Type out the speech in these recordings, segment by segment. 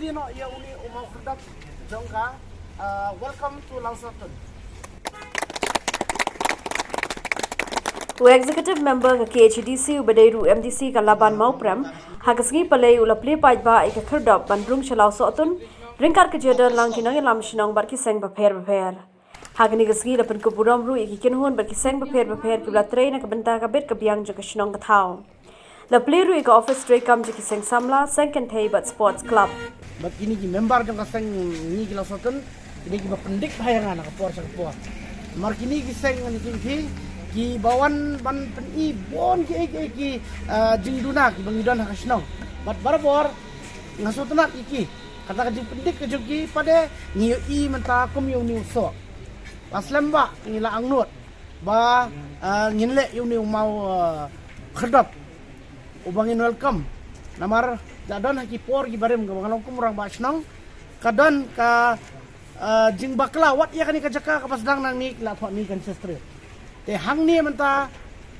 Lino ya uni umau khadap jongka. Welcome to Lausoton. Executive member ka KHDC ubadairu MDC ka Laban Maupram hagasgi palay ulapli paitba ika khardap bandrung chalau sotun ringkar ka jeda lang kinang lam shinong barki seng bapher hagni gasgi lapan ko buram ru iki kinhun barki seng bapher kibla train ka benta ka bet ka biang jaka shinong ka thau lapli ru ika office tray kam jaki seng samla seng kan thai bat sports club But ini ki member jong kaseng ni ki Lausoton ini ki bapendik bayangan ka por sa por. Mar kini ki seng ni ki bawan ban pen I bon ki jingduna ki bangidon hakasnong bat barabor ngasutna iki kata ka pendik ke jogi pada niyo I menta kum yo ni so aslam ba ngila angnut ba nginle yo ni mau khadap ubangin welcome namar dadon haki por ki barem ga bangalong kumurang ba snong kadon ka jing bakla wat ya kani ka jaka ka pasdang nang ni la thot ni kan sestre te hang ni menta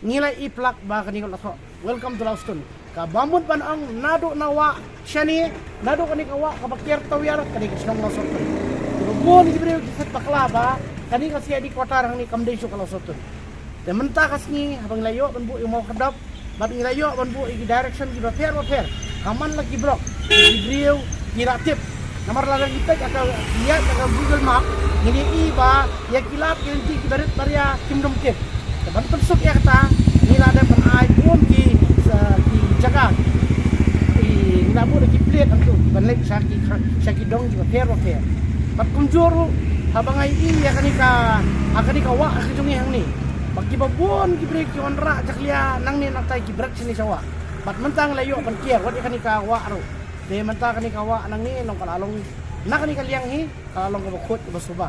ngilai I plak ba kani ko laso welcome to Lausoton ka bamut pan ang nado nawa shani nado kani ka wa ka bakyer tawyar kani ka snong Lausoton rubon gi bre ki set bakla ba kani ka sia di kota hang ni kamdei su ka Lausoton te menta kasni habang layo ban bu mau kedap bat ngilayo ban bu i direction gi baper kaman lagi blok di brieu gi ratip nomor lalang kita atau dia atau Google Map ini iba ya kilap kinti kibarit barya kimdom kip teban pensuk ya kata ni ada pen iPhone ki jaga I nabu lagi plate antu banlek syaki dong juga fair bat kumjuru habang ai ya kanika wa akijungi hang ni bagi babon ki break ki onra jaklia nang ni natai ki break sini sawa bat mentang layo pan kier wat kanika wa ro de menta kanika wa nang ni long kalalong na kanika liang hi kalong ko khot ko suba